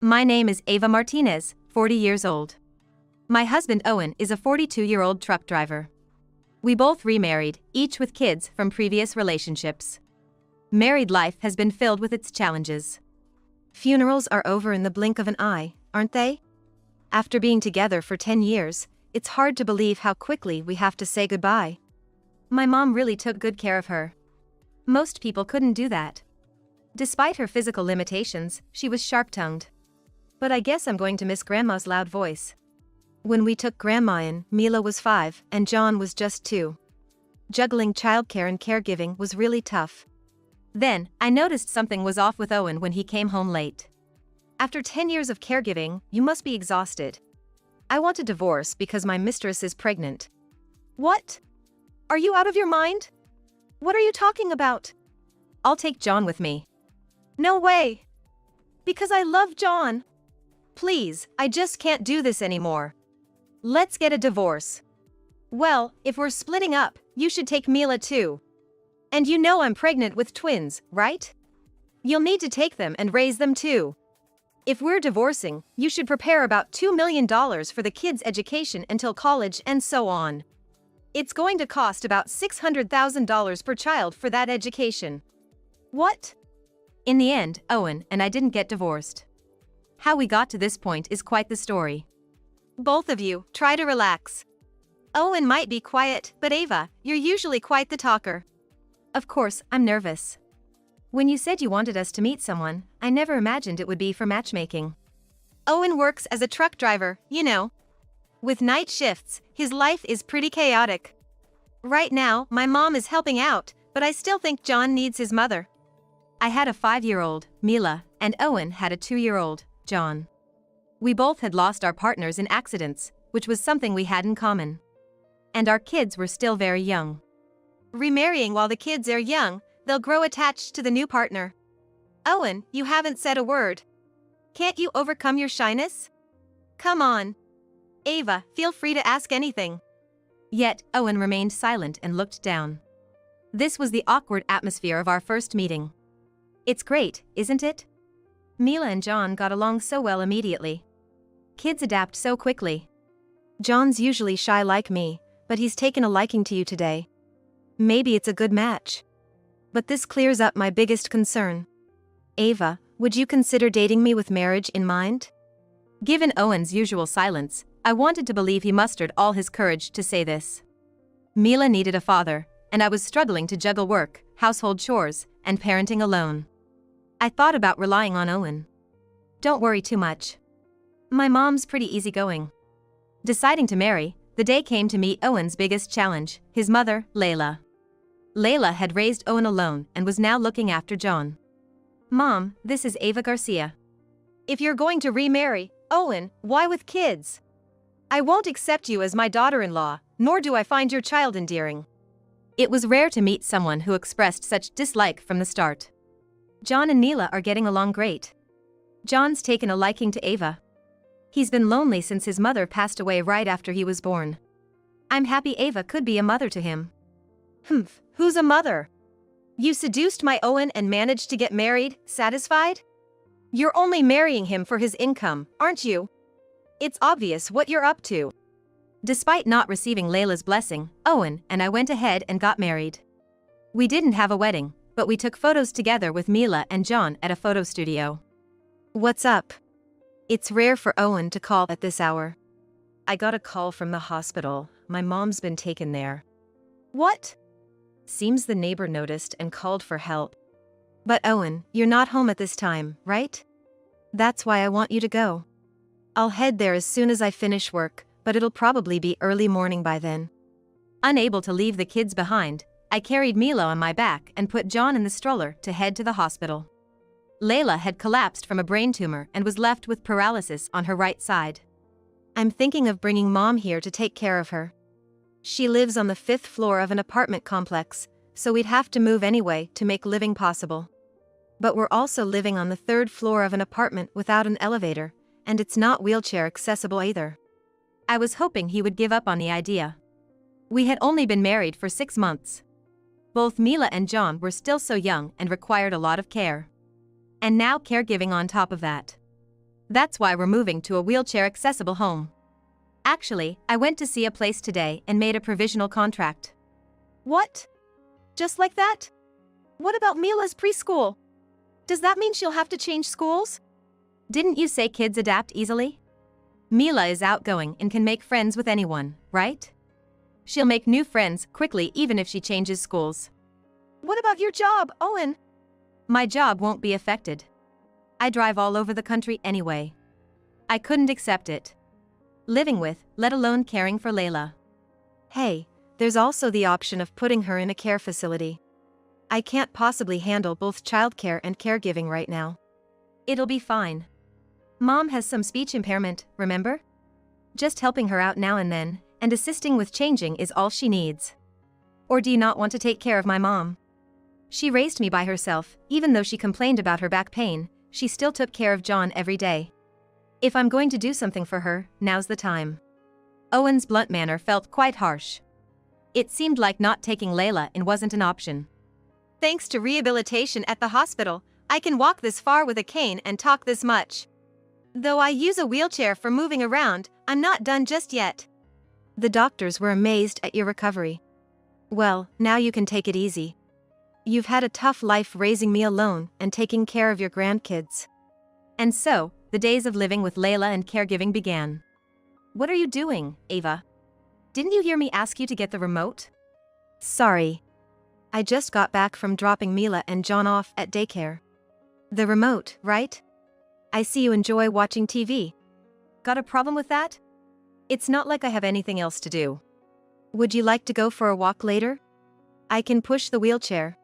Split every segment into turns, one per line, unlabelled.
My name is Ava Martinez, 40 years old. My husband Owen is a 42-year-old truck driver. We both remarried, each with kids from previous relationships. Married life has been filled with its challenges. Funerals are over in the blink of an eye, aren't they? After being together for 10 years, it's hard to believe how quickly we have to say goodbye. My mom really took good care of her. Most people couldn't do that. Despite her physical limitations, she was sharp-tongued. But I guess I'm going to miss Grandma's loud voice. When we took Grandma in, Mila was 5 and John was just 2. Juggling childcare and caregiving was really tough. Then, I noticed something was off with Owen when he came home late. After 10 years of caregiving, you must be exhausted. I want a divorce because my mistress is pregnant. What? Are you out of your mind? What are you talking about? I'll take John with me. No way. Because I love John. Please, I just can't do this anymore. Let's get a divorce. Well, if we're splitting up, you should take Mila too. And you know I'm pregnant with twins, right? You'll need to take them and raise them too. If we're divorcing, you should prepare about $2 million for the kids' education until college and so on. It's going to cost about $600,000 per child for that education. What? In the end, Owen and I didn't get divorced. How we got to this point is quite the story. Both of you, try to relax. Owen might be quiet, but Ava, you're usually quite the talker. Of course, I'm nervous. When you said you wanted us to meet someone, I never imagined it would be for matchmaking. Owen works as a truck driver, you know. With night shifts, his life is pretty chaotic. Right now, my mom is helping out, but I still think John needs his mother. I had a 5-year-old, Mila, and Owen had a 2-year-old, John. We both had lost our partners in accidents, which was something we had in common. And our kids were still very young. Remarrying while the kids are young, they'll grow attached to the new partner. Owen, you haven't said a word. Can't you overcome your shyness? Come on. Ava, feel free to ask anything. Yet, Owen remained silent and looked down. This was the awkward atmosphere of our first meeting. It's great, isn't it? Mila and John got along so well immediately. Kids adapt so quickly. John's usually shy like me, but he's taken a liking to you today. Maybe it's a good match. But this clears up my biggest concern. Ava, would you consider dating me with marriage in mind? Given Owen's usual silence, I wanted to believe he mustered all his courage to say this. Mila needed a father, and I was struggling to juggle work, household chores, and parenting alone. I thought about relying on Owen. Don't worry too much. My mom's pretty easygoing. Deciding to marry, the day came to meet Owen's biggest challenge, his mother, Layla. Layla had raised Owen alone and was now looking after John. Mom, this is Ava Garcia. If you're going to remarry, Owen, why with kids? I won't accept you as my daughter-in-law, nor do I find your child endearing. It was rare to meet someone who expressed such dislike from the start. John and Mila are getting along great. John's taken a liking to Ava. He's been lonely since his mother passed away right after he was born. I'm happy Ava could be a mother to him. Humph, who's a mother? You seduced my Owen and managed to get married, satisfied? You're only marrying him for his income, aren't you? It's obvious what you're up to. Despite not receiving Layla's blessing, Owen and I went ahead and got married. We didn't have a wedding, but we took photos together with Mila and John at a photo studio. What's up? It's rare for Owen to call at this hour. I got a call from the hospital. My mom's been taken there. What? Seems the neighbor noticed and called for help. But Owen, you're not home at this time, right? That's why I want you to go. I'll head there as soon as I finish work, but it'll probably be early morning by then. Unable to leave the kids behind, I carried Mila on my back and put John in the stroller to head to the hospital. Layla had collapsed from a brain tumor and was left with paralysis on her right side. I'm thinking of bringing Mom here to take care of her. She lives on the 5th floor of an apartment complex, so we'd have to move anyway to make living possible. But we're also living on the 3rd floor of an apartment without an elevator, and it's not wheelchair accessible either. I was hoping he would give up on the idea. We had only been married for 6 months. Both Mila and John were still so young and required a lot of care. And now caregiving on top of that. That's why we're moving to a wheelchair-accessible home. Actually, I went to see a place today and made a provisional contract.
What? Just like that? What about Mila's preschool? Does that mean she'll have to change schools?
Didn't you say kids adapt easily? Mila is outgoing and can make friends with anyone, right? She'll make new friends quickly even if she changes schools.
What about your job, Owen?
My job won't be affected. I drive all over the country anyway. I couldn't accept it. Living with, let alone caring for Layla.
Hey, there's also the option of putting her in a care facility. I can't possibly handle both childcare and caregiving right now.
It'll be fine. Mom has some speech impairment, remember? Just helping her out now and then, and assisting with changing is all she needs. Or do you not want to take care of my mom? She raised me by herself, even though she complained about her back pain, she still took care of John every day. If I'm going to do something for her, now's the time. Owen's blunt manner felt quite harsh. It seemed like not taking Layla in wasn't an option.
Thanks to rehabilitation at the hospital, I can walk this far with a cane and talk this much. Though I use a wheelchair for moving around, I'm not done just yet. The doctors were amazed at your recovery. Well, now you can take it easy. You've had a tough life raising me alone and taking care of your grandkids.
And so, the days of living with Layla and caregiving began. What are you doing, Ava? Didn't you hear me ask you to get the remote?
Sorry. I just got back from dropping Mila and John off at daycare. The remote, right? I see you enjoy watching TV.
Got a problem with that? It's not like I have anything else to do.
Would you like to go for a walk later? I can push the wheelchair.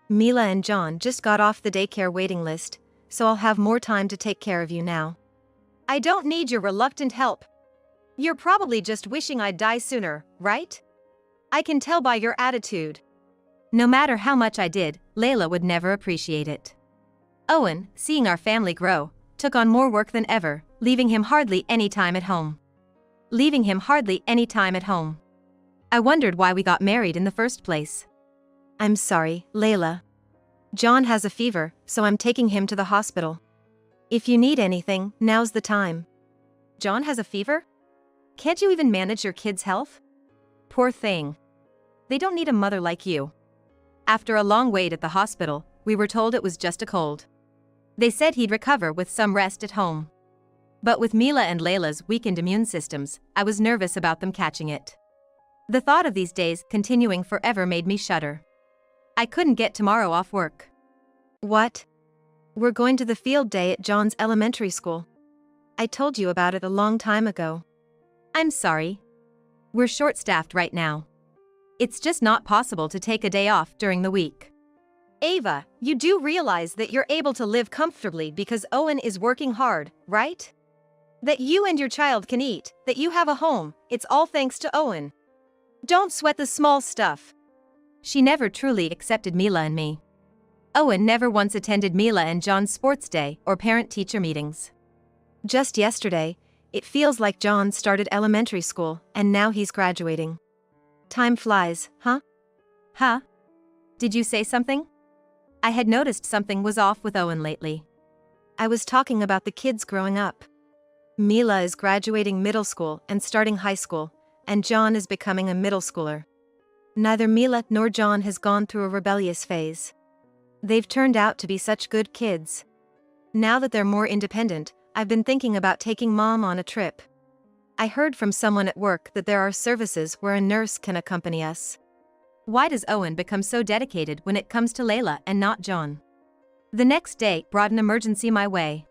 Mila and John just got off the daycare waiting list, so I'll have more time to take care of you now.
I don't need your reluctant help. You're probably just wishing I'd die sooner, right? I can tell by your attitude. No matter how much I did, Layla would never appreciate it. Owen, seeing our family grow, took on more work than ever, leaving him hardly any time at home. I wondered why we got married in the first place.
I'm sorry, Layla. John has a fever, so I'm taking him to the hospital. If you need anything, now's the time.
John has a fever? Can't you even manage your kid's health? Poor thing. They don't need a mother like you. After a long wait at the hospital, we were told it was just a cold. They said he'd recover with some rest at home. But with Mila and Layla's weakened immune systems, I was nervous about them catching it. The thought of these days continuing forever made me shudder. I couldn't get tomorrow off work.
What? We're going to the field day at John's elementary school. I told you about it a long time ago.
I'm sorry. We're short-staffed right now. It's just not possible to take a day off during the week. Ava, you do realize that you're able to live comfortably because Owen is working hard, right? That you and your child can eat, that you have a home, it's all thanks to Owen. Don't sweat the small stuff. She never truly accepted Mila and me. Owen never once attended Mila and John's sports day or parent-teacher meetings.
Just yesterday, it feels like John started elementary school and now he's graduating. Time flies, huh?
Huh? Did you say something? I had noticed something was off with Owen lately.
I was talking about the kids growing up. Mila is graduating middle school and starting high school, and John is becoming a middle schooler. Neither Mila nor John has gone through a rebellious phase. They've turned out to be such good kids. Now that they're more independent, I've been thinking about taking Mom on a trip. I heard from someone at work that there are services where a nurse can accompany us.
Why does Owen become so dedicated when it comes to Layla and not John? The next day brought an emergency my way.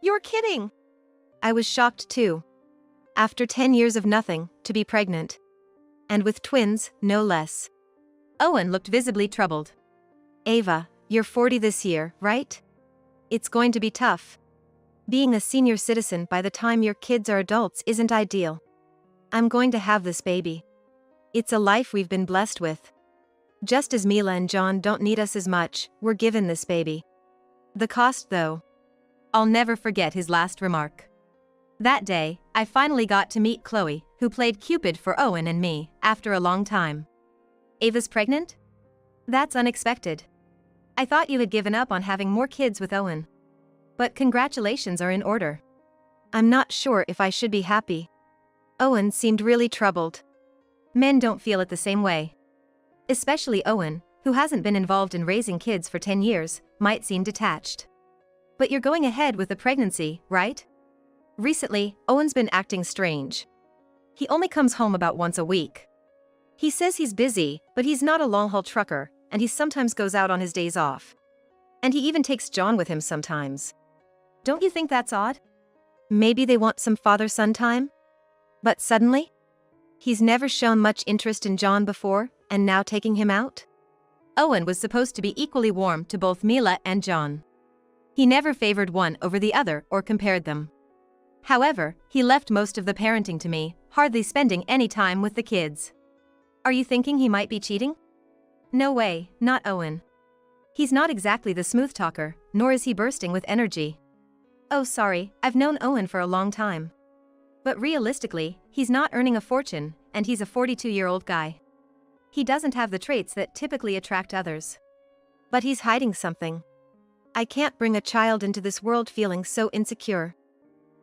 You're kidding! I was shocked too. After 10 years of nothing, to be pregnant. And with twins, no less.
Owen looked visibly troubled.
Ava, you're 40 this year, right? It's going to be tough. Being a senior citizen by the time your kids are adults isn't ideal. I'm going to have this baby. It's a life we've been blessed with. Just as Mila and John don't need us as much, we're given this baby. The cost though.
I'll never forget his last remark. That day, I finally got to meet Chloe, who played Cupid for Owen and me, after a long time. Ava's pregnant? That's unexpected. I thought you had given up on having more kids with Owen. But congratulations are in order.
I'm not sure if I should be happy. Owen seemed really troubled.
Men don't feel it the same way. Especially Owen, who hasn't been involved in raising kids for 10 years, might seem detached. But you're going ahead with the pregnancy, right? Recently, Owen's been acting strange. He only comes home about once a week. He says he's busy, but he's not a long-haul trucker, and he sometimes goes out on his days off. And he even takes John with him sometimes. Don't you think that's odd?
Maybe they want some father-son time? But suddenly? He's never shown much interest in John before, and now taking him out?
Owen was supposed to be equally warm to both Mila and John. He never favored one over the other or compared them. However, he left most of the parenting to me, hardly spending any time with the kids. Are you thinking he might be cheating? No way, not Owen. He's not exactly the smooth talker, nor is he bursting with energy. Oh sorry, I've known Owen for a long time. But realistically, he's not earning a fortune, and he's a 42-year-old guy. He doesn't have the traits that typically attract others.
But he's hiding something. I can't bring a child into this world feeling so insecure.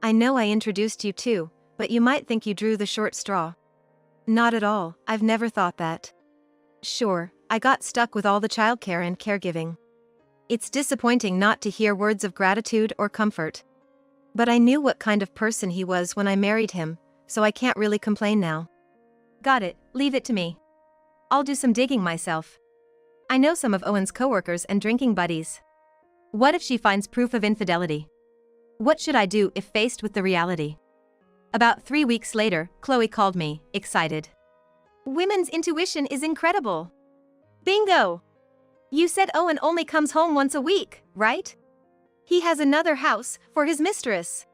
I know I introduced you too, but you might think you drew the short straw. Not at all, I've never thought that. Sure, I got stuck with all the childcare and caregiving. It's disappointing not to hear words of gratitude or comfort. But I knew what kind of person he was when I married him, so I can't really complain now.
Got it, leave it to me. I'll do some digging myself. I know some of Owen's coworkers and drinking buddies. What if she finds proof of infidelity? What should I do if faced with the reality? About 3 weeks later, Chloe called me, excited. Women's intuition is incredible. Bingo! You said Owen only comes home once a week, right? He has another house for his mistress.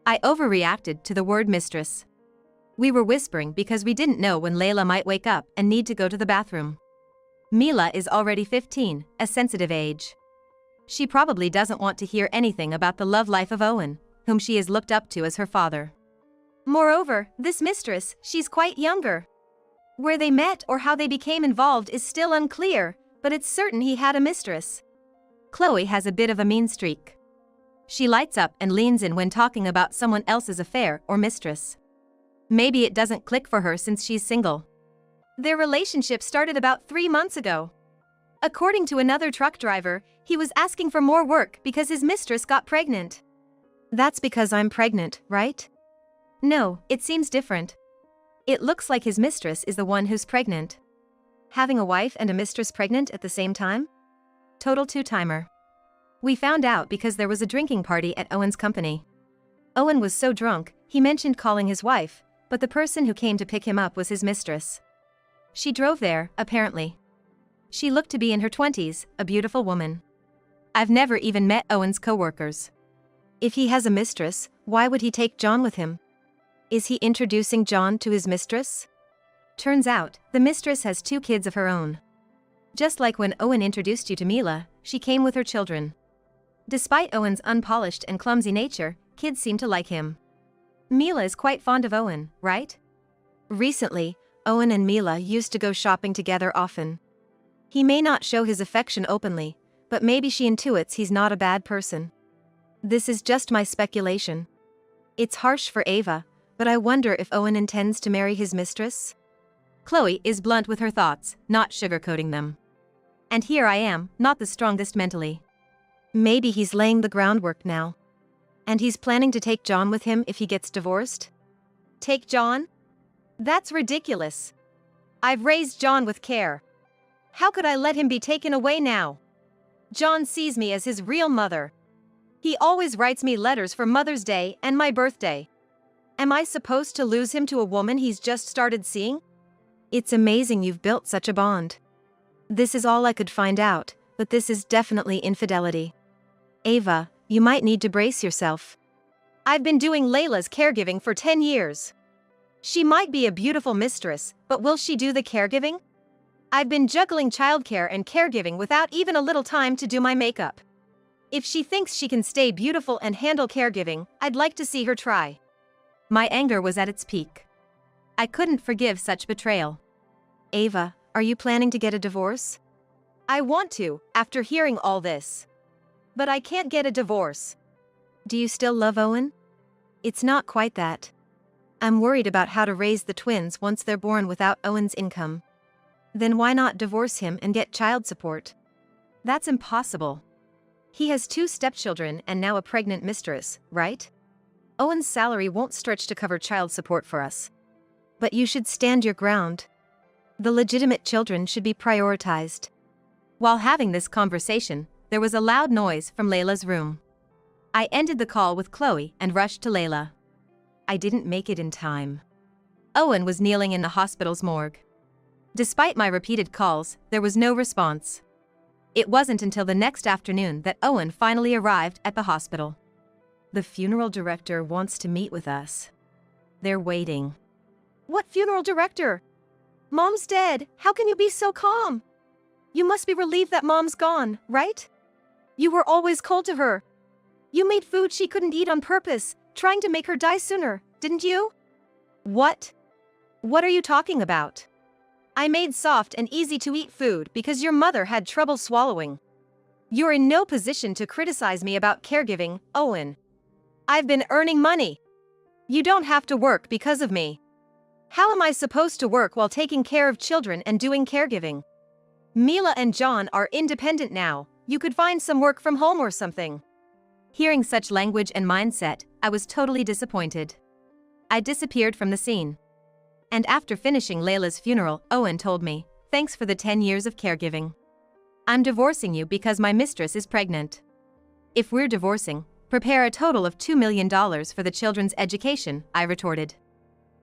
I overreacted to the word mistress. We were whispering because we didn't know when Layla might wake up and need to go to the bathroom. Mila is already 15, a sensitive age. She probably doesn't want to hear anything about the love life of Owen, whom she has looked up to as her father. Moreover, this mistress, she's quite younger. Where they met or how they became involved is still unclear, but it's certain he had a mistress. Chloe has a bit of a mean streak. She lights up and leans in when talking about someone else's affair or mistress. Maybe it doesn't click for her since she's single. Their relationship started about 3 months ago. According to another truck driver, he was asking for more work because his mistress got pregnant.
That's because I'm pregnant, right?
No, it seems different. It looks like his mistress is the one who's pregnant. Having a wife and a mistress pregnant at the same time? Total two-timer. We found out because there was a drinking party at Owen's company. Owen was so drunk, he mentioned calling his wife, but the person who came to pick him up was his mistress. She drove there, apparently. She looked to be in her 20s, a beautiful woman. I've never even met Owen's coworkers.
If he has a mistress, why would he take John with him? Is he introducing John to his mistress?
Turns out, the mistress has 2 kids of her own. Just like when Owen introduced you to Mila, she came with her children. Despite Owen's unpolished and clumsy nature, kids seem to like him. Mila is quite fond of Owen, right?
Recently, Owen and Mila used to go shopping together often. He may not show his affection openly, but maybe she intuits he's not a bad person. This is just my speculation. It's harsh for Ava, but I wonder if Owen intends to marry his mistress?
Chloe is blunt with her thoughts, not sugarcoating them. And here I am, not the strongest mentally.
Maybe he's laying the groundwork now. And he's planning to take John with him if he gets divorced?
Take John? That's ridiculous. I've raised John with care. How could I let him be taken away now? John sees me as his real mother. He always writes me letters for Mother's Day and my birthday. Am I supposed to lose him to a woman he's just started seeing?
It's amazing you've built such a bond. This is all I could find out, but this is definitely infidelity. Ava, you might need to brace yourself.
I've been doing Layla's caregiving for 10 years. She might be a beautiful mistress, but will she do the caregiving? I've been juggling childcare and caregiving without even a little time to do my makeup. If she thinks she can stay beautiful and handle caregiving, I'd like to see her try. My anger was at its peak. I couldn't forgive such betrayal.
Ava, are you planning to get a divorce?
I want to, after hearing all this. But I can't get a divorce.
Do you still love Owen? It's not quite that. I'm worried about how to raise the twins once they're born without Owen's income. Then why not divorce him and get child support?
That's impossible.
He has 2 stepchildren and now a pregnant mistress, right? Owen's salary won't stretch to cover child support for us. But you should stand your ground. The legitimate children should be prioritized.
While having this conversation, there was a loud noise from Layla's room. I ended the call with Chloe and rushed to Layla. I didn't make it in time. Owen was kneeling in the hospital's morgue. Despite my repeated calls, there was no response. It wasn't until the next afternoon that Owen finally arrived at the hospital.
The funeral director wants to meet with us. They're waiting.
What funeral director? Mom's dead. How can you be so calm? You must be relieved that Mom's gone, right? You were always cold to her. You made food she couldn't eat on purpose, trying to make her die sooner, didn't you?
What? What are you talking about? I made soft and easy-to-eat food because your mother had trouble swallowing. You're in no position to criticize me about caregiving, Owen. I've been earning money. You don't have to work because of me. How am I supposed to work while taking care of children and doing caregiving? Mila and John are independent now. You could find some work from home or something.
Hearing such language and mindset, I was totally disappointed. I disappeared from the scene. And after finishing Layla's funeral, Owen told me, "Thanks for the 10 years of caregiving. I'm divorcing you because my mistress is pregnant. If we're divorcing, prepare a total of $2 million for the children's education," I retorted.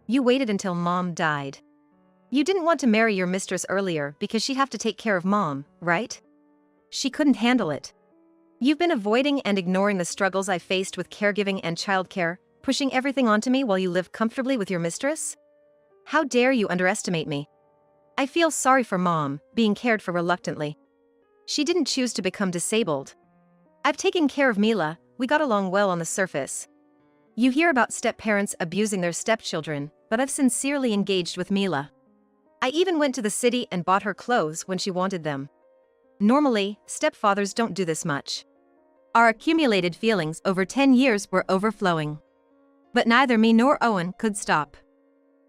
You waited until Mom died. You didn't want to marry your mistress earlier because she'd have to take care of Mom, right? She couldn't handle it. You've been avoiding and ignoring the struggles I faced with caregiving and childcare, pushing everything onto me while you live comfortably with your mistress? How dare you underestimate me? I feel sorry for Mom, being cared for reluctantly. She didn't choose to become disabled. I've taken care of Mila. We got along well on the surface. You hear about step-parents abusing their stepchildren, but I've sincerely engaged with Mila. I even went to the city and bought her clothes when she wanted them. Normally, stepfathers don't do this much.
Our accumulated feelings over 10 years were overflowing. But neither me nor Owen could stop.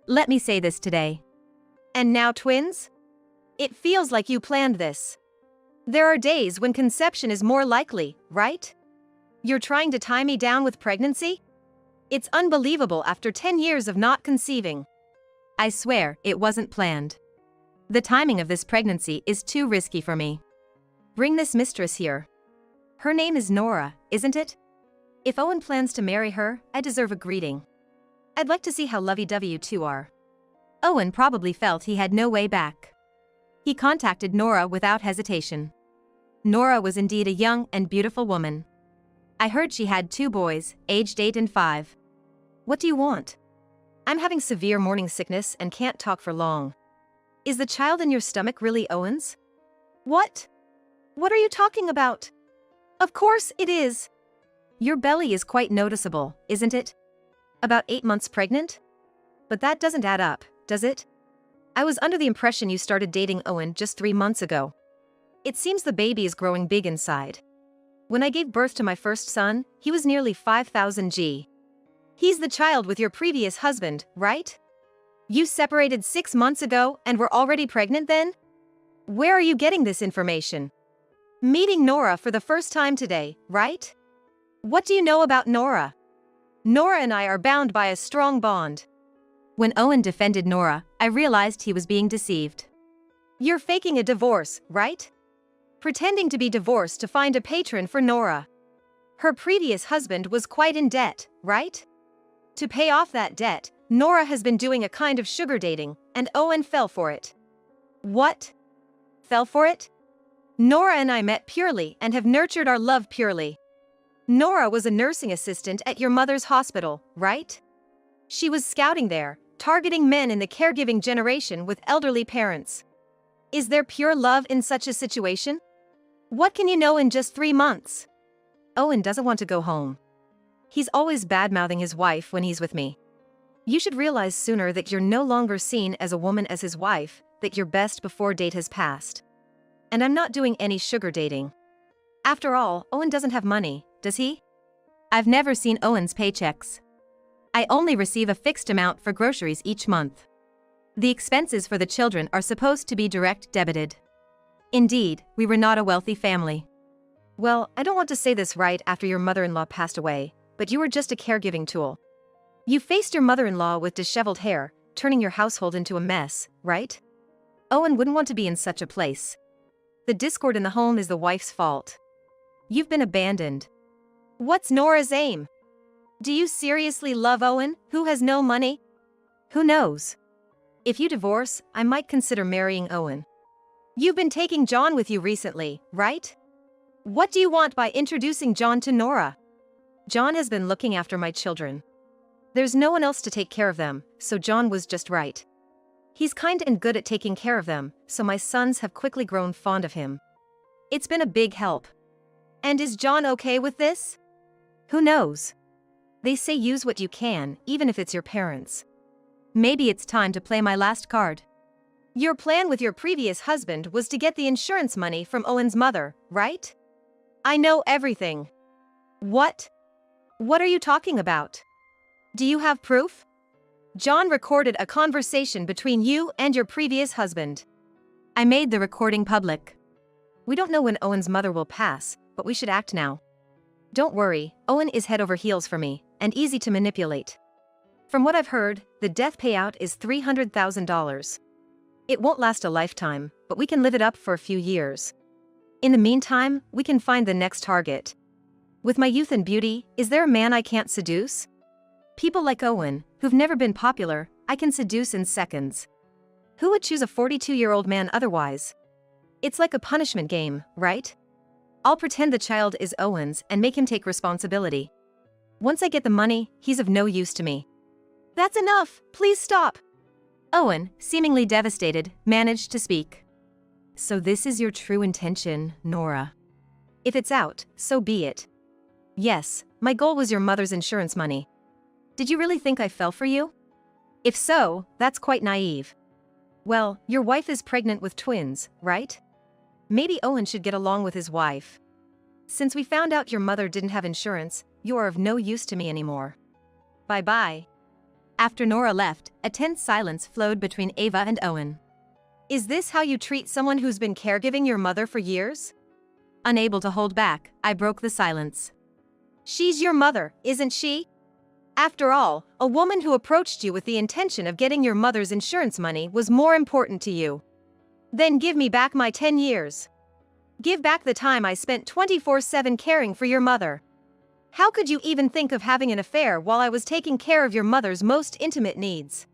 Let me say this today.
And now twins? It feels like you planned this. There are days when conception is more likely, right? You're trying to tie me down with pregnancy? It's unbelievable after 10 years of not conceiving.
I swear, it wasn't planned. The timing of this pregnancy is too risky for me.
Bring this mistress here. Her name is Nora, isn't it? If Owen plans to marry her, I deserve a greeting. I'd like to see how lovey-dovey you two are.
Owen probably felt he had no way back. He contacted Nora without hesitation. Nora was indeed a young and beautiful woman. I heard she had 2 boys, aged 8 and 5.
What do you want? I'm having severe morning sickness and can't talk for long. Is the child in your stomach really Owen's?
What? What are you talking about? Of course it is.
Your belly is quite noticeable, isn't it? About 8 months pregnant? But that doesn't add up, does it? I was under the impression you started dating Owen just 3 months ago. It seems the baby is growing big inside. When I gave birth to my first son, he was nearly 5,000 g. He's the child with your previous husband, right? You separated 6 months ago and were already pregnant then? Where are you getting this information? Meeting Nora for the first time today, right? What do you know about Nora? Nora and I are bound by a strong bond.
When Owen defended Nora, I realized he was being deceived.
You're faking a divorce, right? Pretending to be divorced to find a patron for Nora. Her previous husband was quite in debt, right? To pay off that debt, Nora has been doing a kind of sugar dating, and Owen fell for it. What? Fell for it? Nora and I met purely and have nurtured our love purely. Nora was a nursing assistant at your mother's hospital, right? She was scouting there, targeting men in the caregiving generation with elderly parents. Is there pure love in such a situation? What can you know in just 3 months? Owen doesn't want to go home. He's always bad-mouthing his wife when he's with me. You should realize sooner that you're no longer seen as a woman as his wife, that your best before date has passed. And I'm not doing any sugar dating. After all, Owen doesn't have money, does he?
I've never seen Owen's paychecks. I only receive a fixed amount for groceries each month. The expenses for the children are supposed to be direct debited. Indeed, we were not a wealthy family.
Well, I don't want to say this right after your mother-in-law passed away, but you were just a caregiving tool. You faced your mother-in-law with disheveled hair, turning your household into a mess, right? Owen wouldn't want to be in such a place. The discord in the home is the wife's fault. You've been abandoned.
What's Nora's aim? Do you seriously love Owen, who has no money?
Who knows? If you divorce, I might consider marrying Owen.
You've been taking John with you recently, right? What do you want by introducing John to Nora?
John has been looking after my children. There's no one else to take care of them, so John was just right. He's kind and good at taking care of them, so my sons have quickly grown fond of him. It's been a big help.
And is John okay with this?
Who knows? They say use what you can, even if it's your parents. Maybe it's time to play my last card.
Your plan with your previous husband was to get the insurance money from Owen's mother, right? I know everything. What? What are you talking about? Do you have proof? John recorded a conversation between you and your previous husband.
I made the recording public.
We don't know when Owen's mother will pass, but we should act now. Don't worry, Owen is head over heels for me, and easy to manipulate. From what I've heard, the death payout is $300,000. It won't last a lifetime, but we can live it up for a few years. In the meantime, we can find the next target. With my youth and beauty, is there a man I can't seduce? People like Owen, who've never been popular, I can seduce in seconds. Who would choose a 42-year-old man otherwise? It's like a punishment game, right? I'll pretend the child is Owen's and make him take responsibility. Once I get the money, he's of no use to me.
That's enough, please stop.
Owen, seemingly devastated, managed to speak. So this is your true intention, Nora.
If it's out, so be it. Yes, my goal was your mother's insurance money. Did you really think I fell for you? If so, that's quite naive. Well, your wife is pregnant with twins, right? Maybe Owen should get along with his wife. Since we found out your mother didn't have insurance, you are of no use to me anymore. Bye-bye.
After Nora left, a tense silence flowed between Ava and Owen.
Is this how you treat someone who's been caregiving your mother for years?
Unable to hold back, I broke the silence.
She's your mother, isn't she? After all, a woman who approached you with the intention of getting your mother's insurance money was more important to you. Then give me back my 10 years. Give back the time I spent 24/7 caring for your mother. How could you even think of having an affair while I was taking care of your mother's most intimate needs?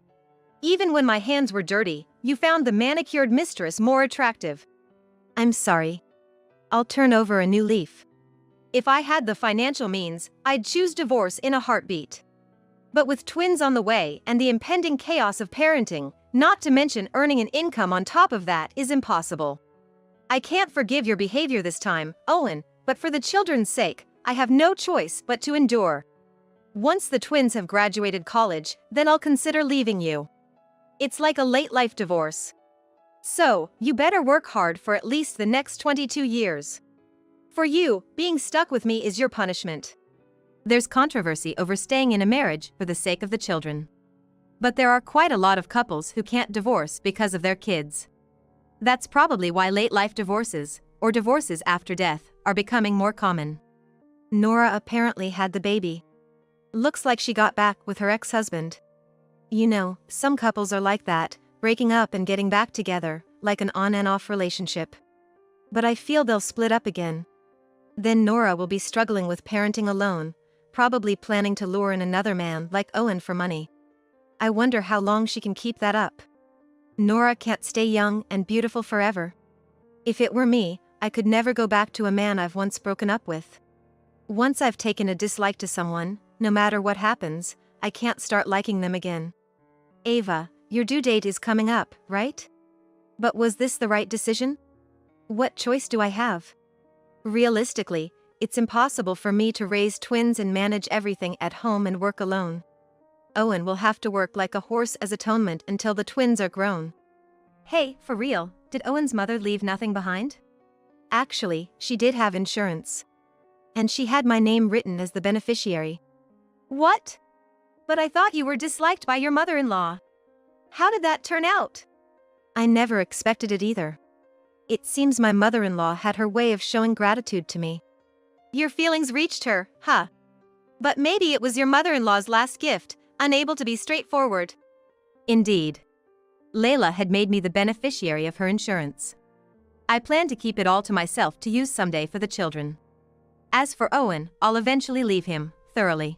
Even when my hands were dirty, you found the manicured mistress more attractive.
I'm sorry. I'll turn over a new leaf.
If I had the financial means, I'd choose divorce in a heartbeat. But with twins on the way and the impending chaos of parenting, not to mention earning an income on top of that, is impossible. I can't forgive your behavior this time, Owen, but for the children's sake, I have no choice but to endure. Once the twins have graduated college, then I'll consider leaving you. It's like a late-life divorce. So, you better work hard for at least the next 22 years. For you, being stuck with me is your punishment.
There's controversy over staying in a marriage for the sake of the children. But there are quite a lot of couples who can't divorce because of their kids. That's probably why late-life divorces, or divorces after death, are becoming more common.
Nora apparently had the baby. Looks like she got back with her ex-husband. You know, some couples are like that, breaking up and getting back together, like an on and off relationship. But I feel they'll split up again. Then Nora will be struggling with parenting alone, probably planning to lure in another man like Owen for money. I wonder how long she can keep that up. Nora can't stay young and beautiful forever. If it were me, I could never go back to a man I've once broken up with. Once I've taken a dislike to someone, no matter what happens, I can't start liking them again. Ava, your due date is coming up, right? But was this the right decision? What choice do I have? Realistically, it's impossible for me to raise twins and manage everything at home and work alone. Owen will have to work like a horse as atonement until the twins are grown.
Hey, for real, did Owen's mother leave nothing behind?
Actually, she did have insurance. And she had my name written as the beneficiary.
What? But I thought you were disliked by your mother-in-law. How did that turn out?
I never expected it either. It seems my mother-in-law had her way of showing gratitude to me.
Your feelings reached her, huh? But maybe it was your mother-in-law's last gift, unable to be straightforward.
Indeed. Layla had made me the beneficiary of her insurance. I plan to keep it all to myself to use someday for the children. As for Owen, I'll eventually leave him, thoroughly.